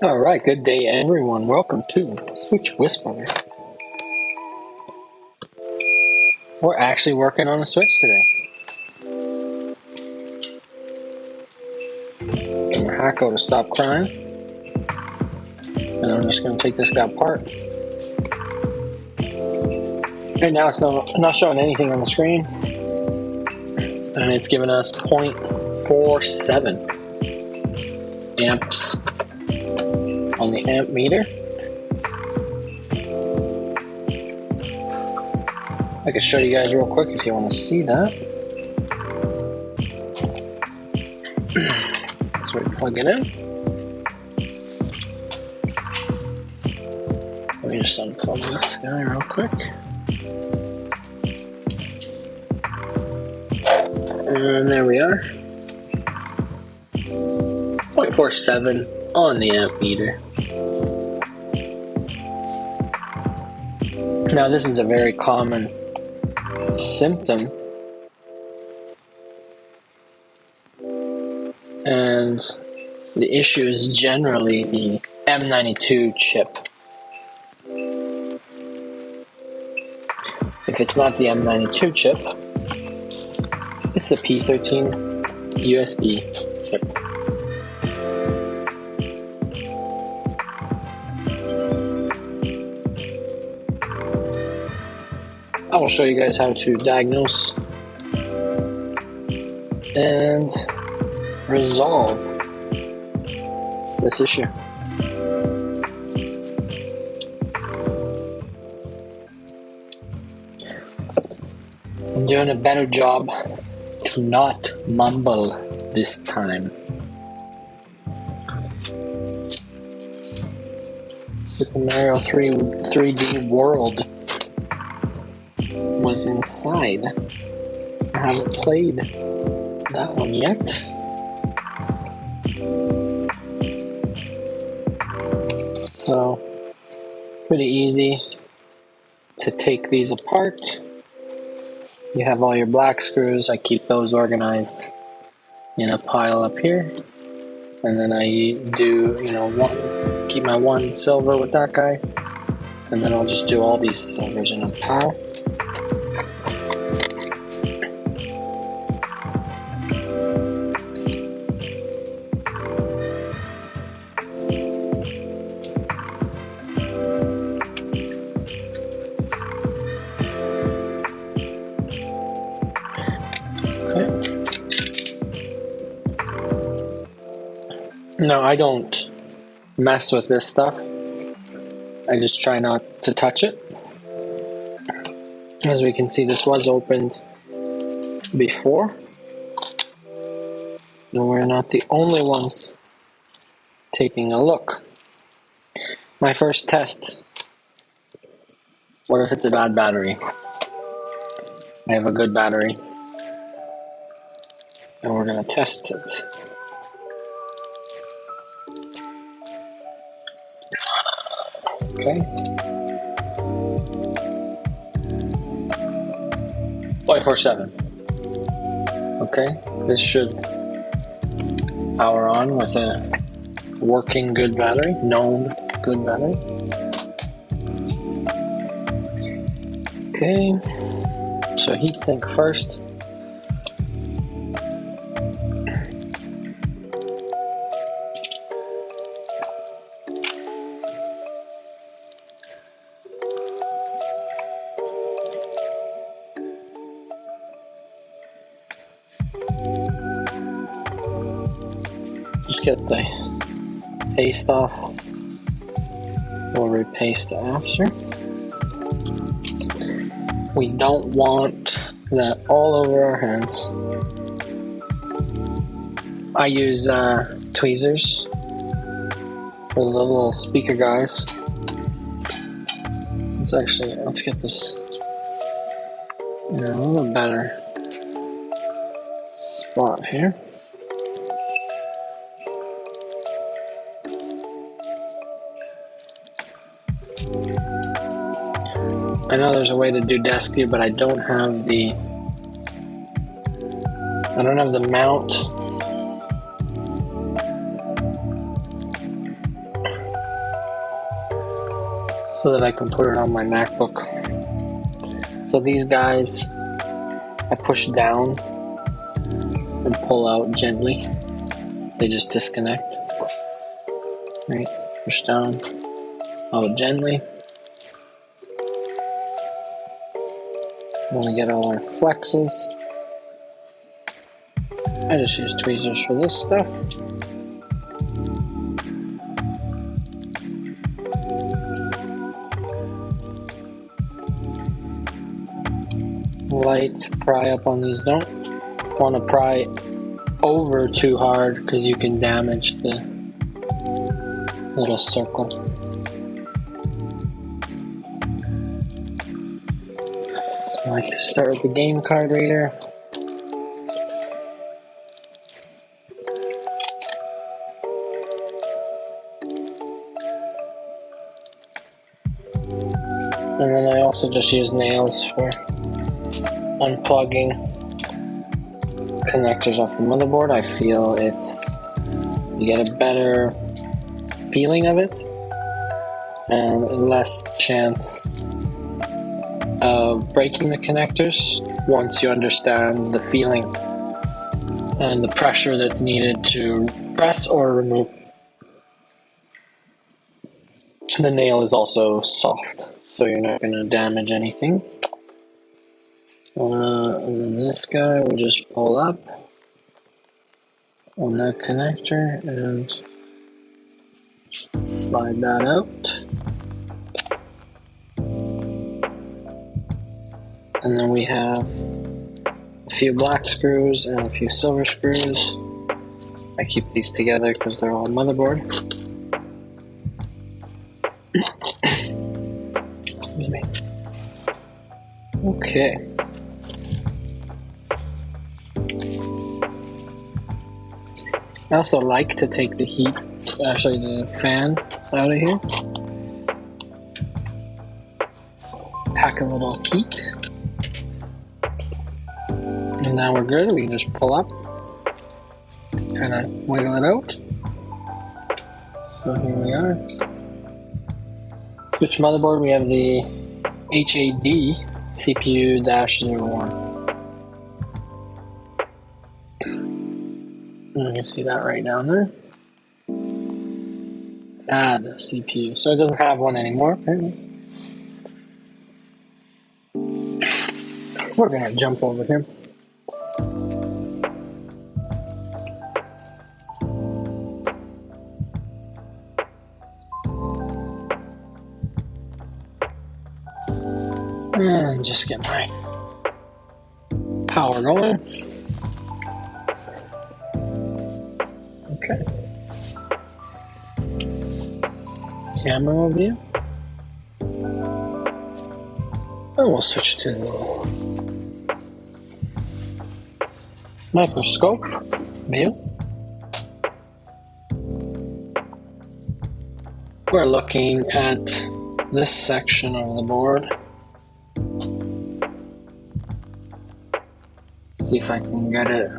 Alright, good day everyone. Welcome to Switch Whisperer. We're actually working on a Switch today. Get my Hacko to stop crying. And I'm just going to take this guy apart. Right now it's not showing anything on the screen. And it's giving us 0.47 amps on the amp meter. I can show you guys real quick if you want to see that. So we plug it in. Let me just unplug this guy real quick. And there we are. 0.47 on the amp meter. Now this is a very common symptom, and the issue is generally the M92 chip. If it's not the M92 chip, it's the P13 USB chip. I will show you guys how to diagnose and resolve this issue. I'm doing a better job to not mumble this time. Super Mario 3D World was inside. I haven't played that one yet. So, pretty easy to take these apart. You have all your black screws. I keep those organized in a pile up here. And then I do, keep my one silver with that guy. And then I'll just do all these silvers in a pile. No, I don't mess with this stuff. I just try not to touch it. As we can see, this was opened before. And we're not the only ones taking a look. My first test. What if it's a bad battery? I have a good battery. And we're going to test it. Okay. 0.47. Okay, this should power on with a working good battery, known good battery. Okay, so heatsink first. Just get the paste off. We'll repaste it after. We don't want that all over our hands. I use tweezers for the little speaker guys. Let's get this in a little better spot here. I know there's a way to do desk view, but I don't have the mount so that I can put it on my MacBook. So these guys, I push down and pull out gently. They just disconnect. Right, push down, out gently. Then we get all our flexes. I just use tweezers for this stuff. Light pry up on these. Don't want to pry over too hard because you can damage the little circle. I like to start with the game card reader. And then I also just use nails for unplugging connectors off the motherboard. I feel you get a better feeling of it and less chance of breaking the connectors once you understand the feeling and the pressure that's needed to press or remove. The nail is also soft, so you're not going to damage anything. And then this guy will just pull up on that connector and slide that out. And then we have a few black screws and a few silver screws. I keep these together because they're all motherboard. Excuse me. Okay. I also like to take the the fan out of here. Pack a little heat. And now we're good. We can just pull up, kind of wiggle it out. So here we are. Switch motherboard, we have the HAD CPU-01. You can see that right down there. The CPU. So it doesn't have one anymore, apparently. We're gonna jump over here. And just get my power going. Okay. Camera view. And we'll switch to the microscope view. We're looking at this section of the board. See if I can get it.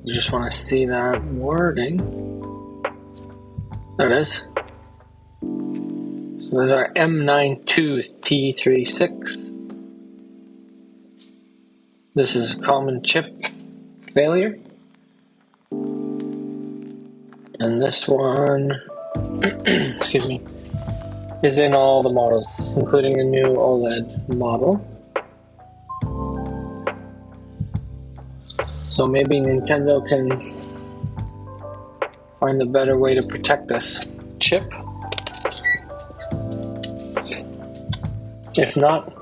You just want to see that wording. There it is. So there's our M92T36. This is common chip failure. And this one, excuse me, is in all the models, including the new OLED model. So maybe Nintendo can find a better way to protect this chip. If not,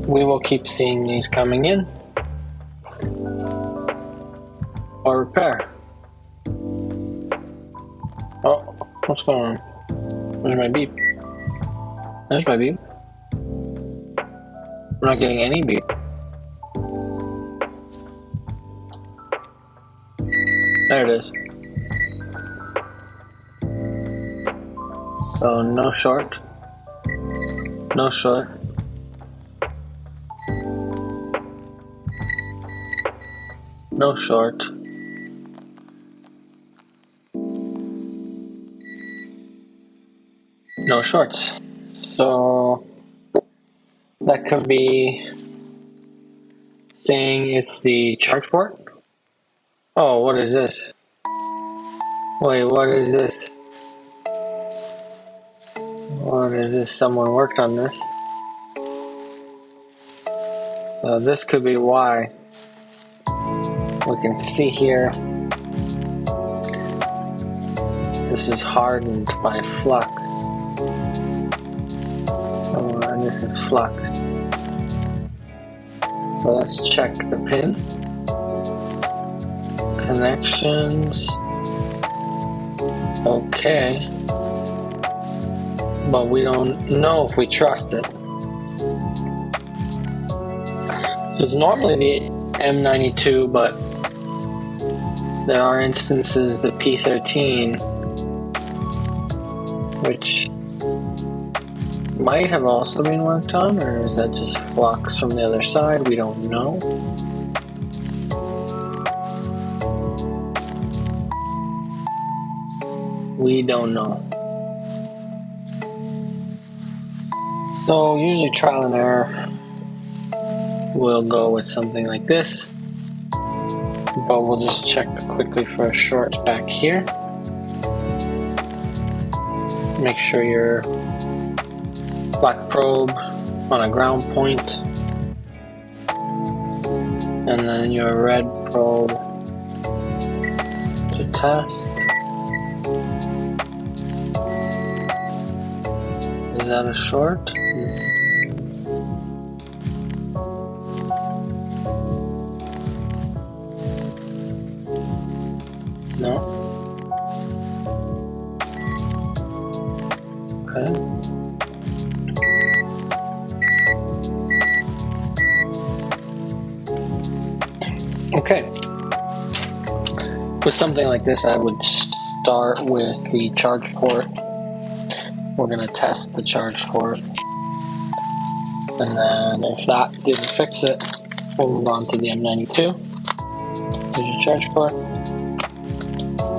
we will keep seeing these coming in or repair. Oh, what's going on? Where's my beep? There's my beep. We're not getting any beep. There it is. So no short. No short. No short. no shorts. So that could be saying it's the charge port. Oh, what is this? Wait, what is this? What is this? Someone worked on this. So this could be why. We can see here, this is hardened by flux. So, and this is flux. So let's check the pin. Connections. Okay. But we don't know if we trust it. So it's normally the M92, but there are instances the P13, which might have also been worked on, or is that just flux from the other side? We don't know. We don't know. So usually trial and error, we'll go with something like this, but we'll just check quickly for a short back here. Make sure your black probe on a ground point, and then your red probe to test. Is that a short? No. Okay. Okay. With something like this, I would start with the charge port. We're going to test the charge port. And then if that didn't fix it, we'll move on to the M92. There's your charge port.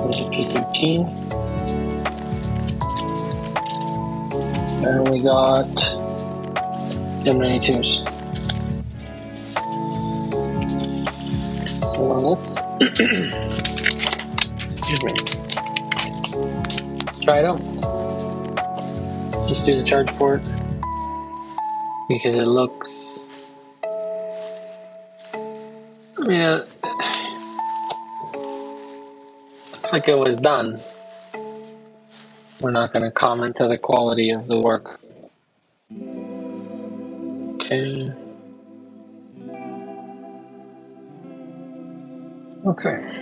There's your P13. And we got M92s. So let's excuse me. Try it out. Just do the charge port because it looks, looks like it was done. We're not going to comment on the quality of the work. Okay. Okay.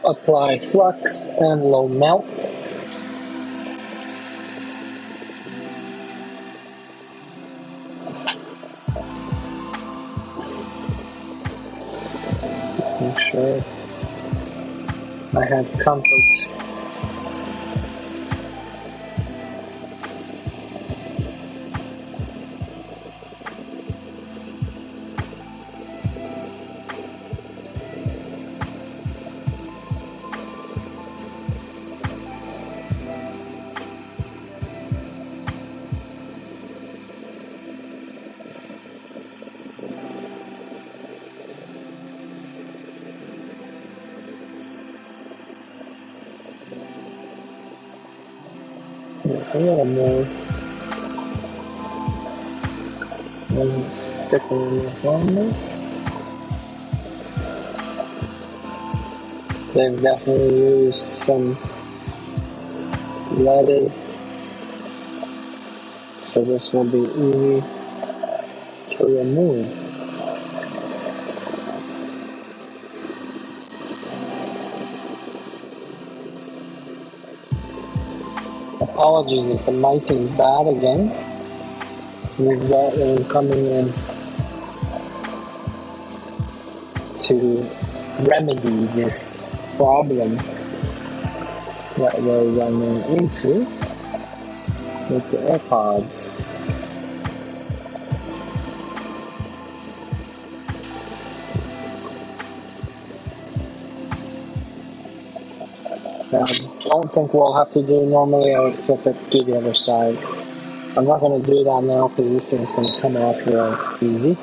Apply flux and low melt. Make sure I have comfort. A little more. Doesn't stick enough on there. They've definitely used some leaded, so this will be easy to remove. Apologies if the mic is bad again. We've got one coming in to remedy this problem that we're running into with the Airpods. I don't think we'll have to do normally. I would flip it to the other side. I'm not going to do that now because this thing's going to come off real easy.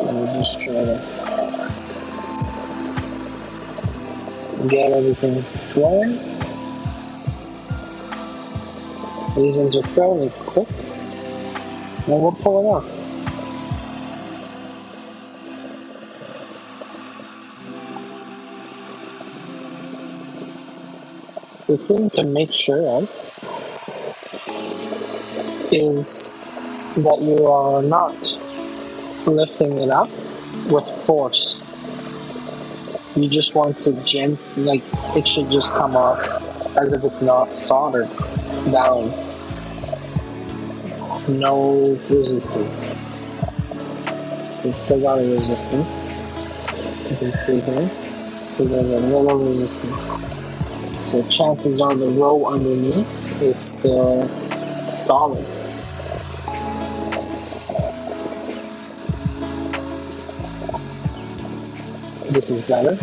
We'll just try to get everything flowing. These ones are fairly quick. And we'll pull it off. The thing to make sure of is that you are not lifting it up with force. You just want to it should just come off as if it's not soldered down. No resistance. So it's still got a resistance. You can see here. So there's a little resistance. So chances are the row underneath is still solid. This is better.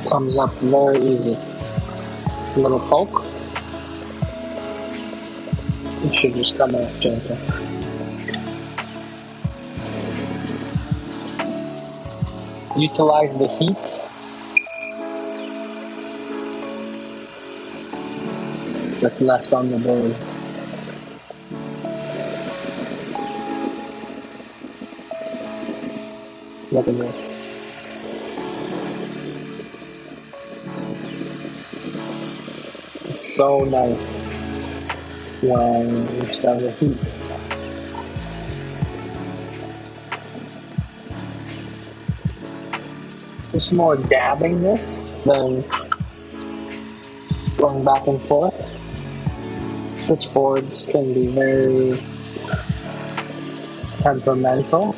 Comes up very easy. Little poke. It should just come off gentle. Utilize the heat. That's left on the board. Look at this. It's so nice when you start the heat. It's more dabbing this than going back and forth. Switchboards can be very temperamental,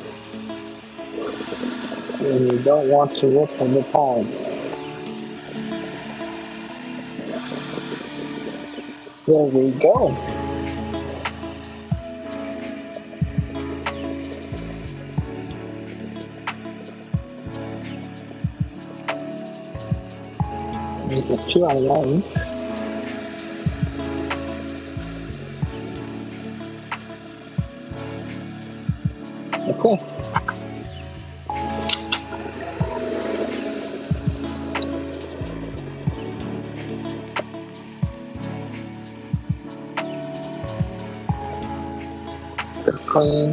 and you don't want to rip on the pods. There we go. Make it 2 out of 9. Okay. Clean.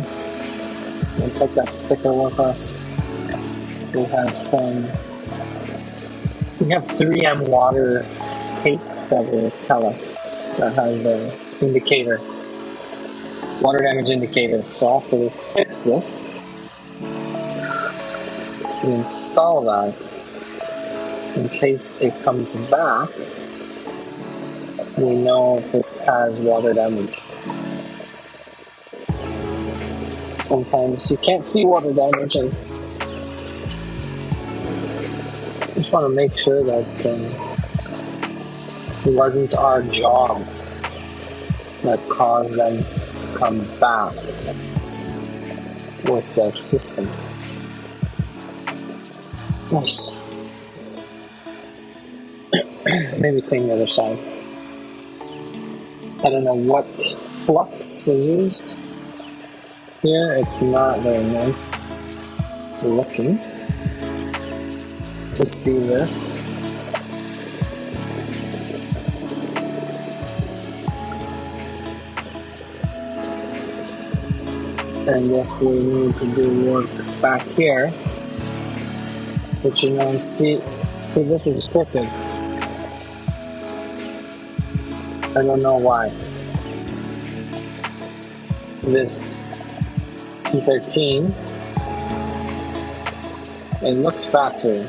We'll take that sticker with us. We have 3M water tape that will tell us that has an indicator, water damage indicator. So after we fix this, we install that in case it comes back. We know if it has water damage. Sometimes you can't see water damage, and just want to make sure that it wasn't our job that caused them to come back with their system. Nice. Maybe clean the other side. I don't know what flux was used here. It's not very nice looking to see this. And if we need to do work back here, which see this is crooked. I don't know why. This P13, it looks factory.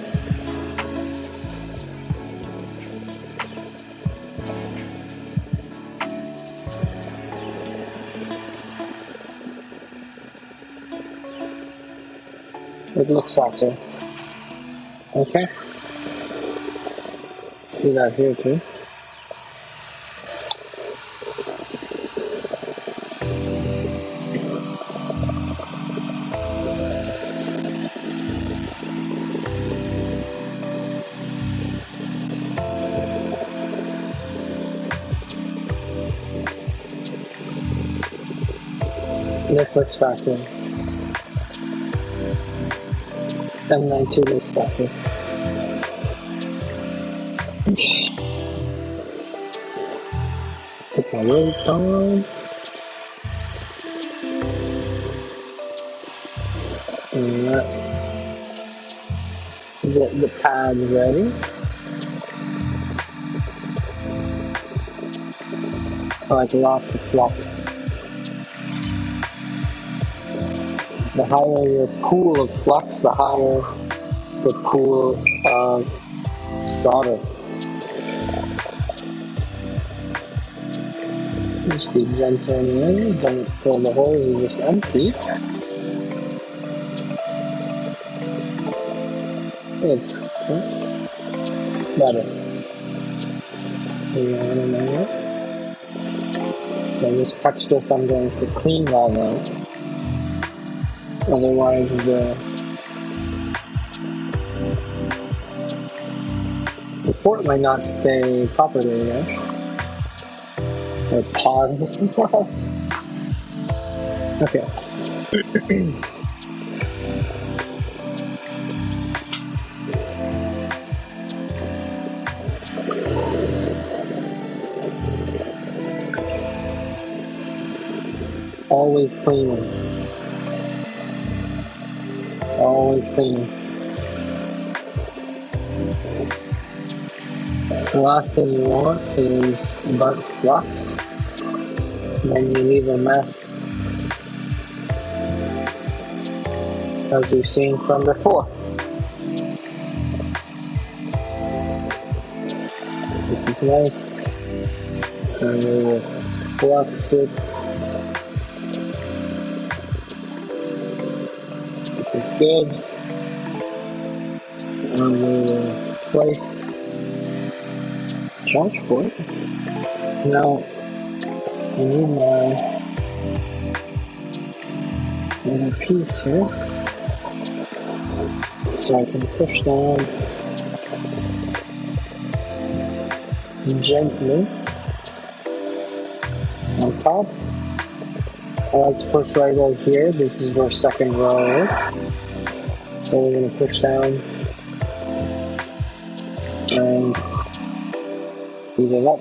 It looks faster. Okay. Let's do that here too. This looks faster. M92 looks faster. Put my rope on. And let's get the pad ready. I like lots of flux. The higher your pool of flux, the higher the pool of solder. Just be gentle in the ends, don't fill the holes, are just empty. Good. Better. Then just touch this, I'm going to clean that out. Otherwise the port might not stay properly there. Or pause. Okay. Always cleaning. Always cleaning. The last thing you want is burnt flux. Then you leave a mess, as we've seen from before. This is nice. And we will flux it. This is good. And we will place charge port. Now, I need my little piece here, so I can push down gently on top. I like to push right over here. This is where second row is. So we're going to push down and heat it up.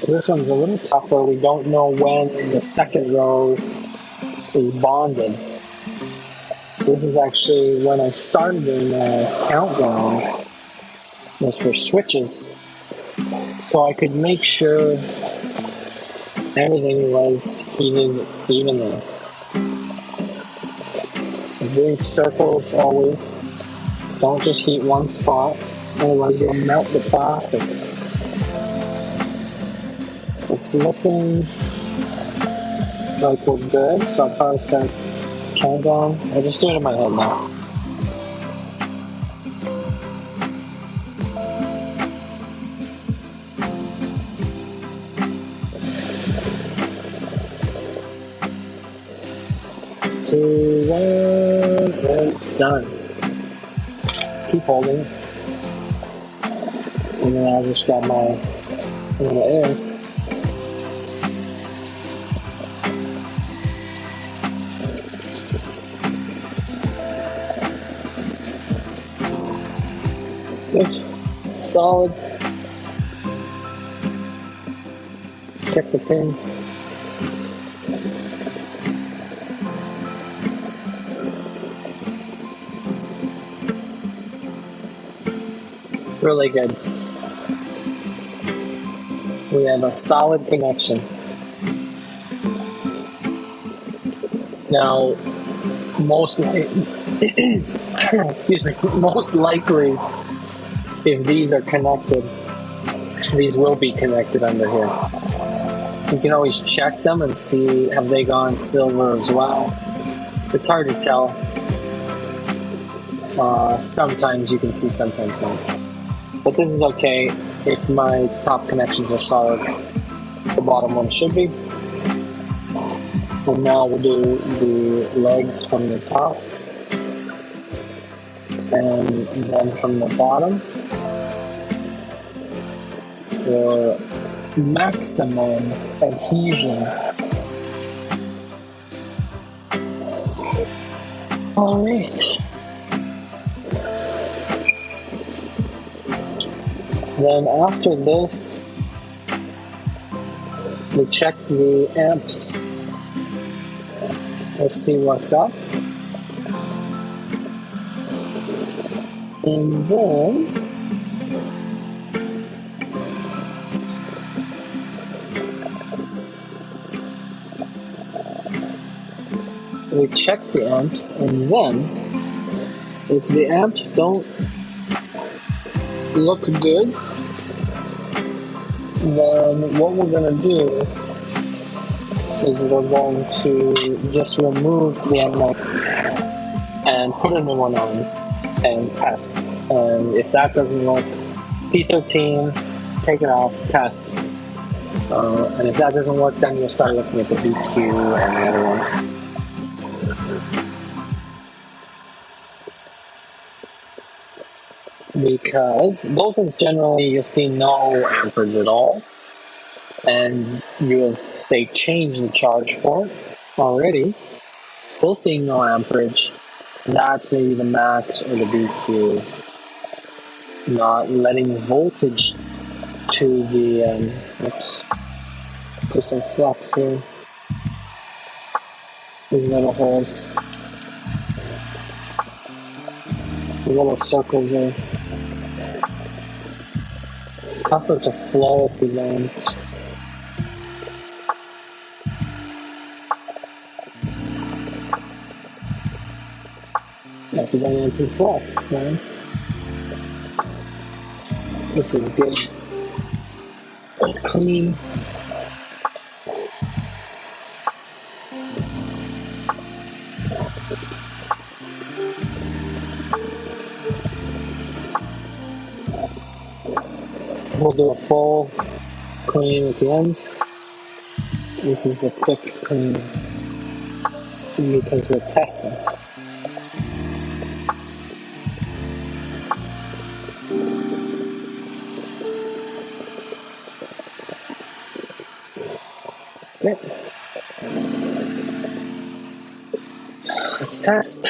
This one's a little tougher. We don't know when the second row is bonded. This is actually when I started in countdowns. Was for switches. So I could make sure everything was heated evenly. So doing circles always. Don't just heat one spot, otherwise you'll melt the plastics. It's looking like we're good, so I'll probably start countdown. I'll just do it in my head now. Two, one, and done. Keep holding. And then I'll just grab my little air. Good. Solid. Check the pins. Really good. We have a solid connection. Now, excuse me, most likely, if these are connected, these will be connected under here. You can always check them and see, have they gone silver as well? It's hard to tell. Sometimes you can see, sometimes not. But this is okay. If my top connections are solid, the bottom one should be. And now we'll do the legs from the top. And then from the bottom. For maximum adhesion. Alright. Then after this, we check the amps. Let's see what's up. And then we check the amps, and then if the amps don't look good, then what we're going to do is we're going to just remove the amp mic and put a new one on and test. And if that doesn't work, P13, take it off, test. And if that doesn't work, then you'll start looking at the BQ and the other ones. Because those ones generally you'll see no amperage at all, and you have, say, changed the charge port already, still seeing no amperage. That's maybe the max or the BQ, not letting voltage to the to some flux here. These little holes, the little circles are tougher to flow if you don't. If you don't want some flux, man. This is good. It's clean. We'll do a full clean at the end. This is a quick clean because we're testing. Okay. Let's test.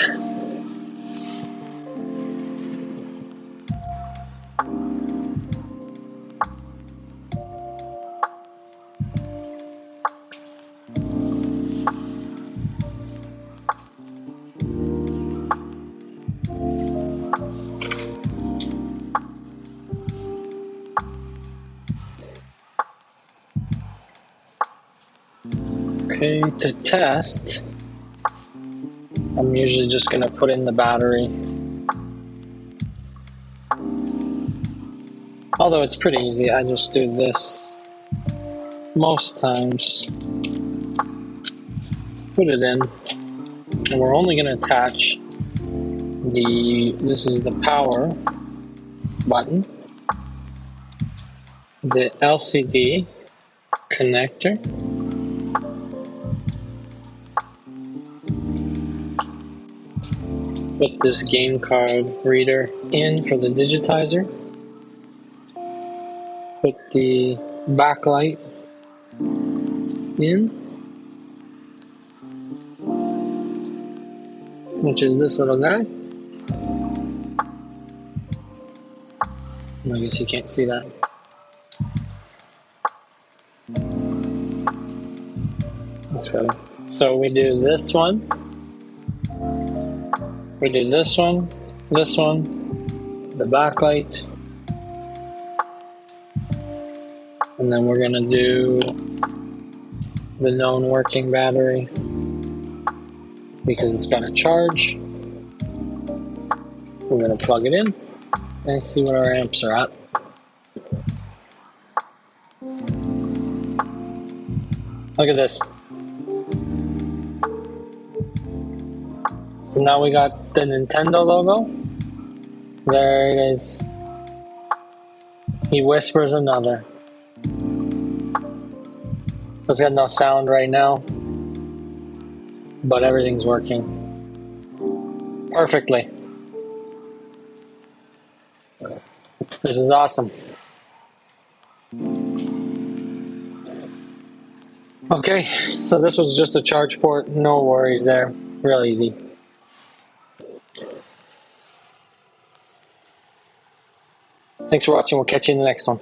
Okay, to test, I'm usually just going to put in the battery. Although it's pretty easy, I just do this most times. Put it in, and we're only going to attach this is the power button, the LCD connector, put this game card reader in for the digitizer, put the backlight in, which is this little guy. I guess you can't see that. That's better. So we do this one. We do this one, the backlight, and then we're going to do the known working battery. because it's got a charge. We're going to plug it in and see what our amps are at. Look at this. So now we got the Nintendo logo. There it is. He whispers another. So it's got no sound right now, but everything's working perfectly. This is awesome. Okay, so this was just a charge port. No worries there. Real easy. Thanks for watching. We'll catch you in the next one.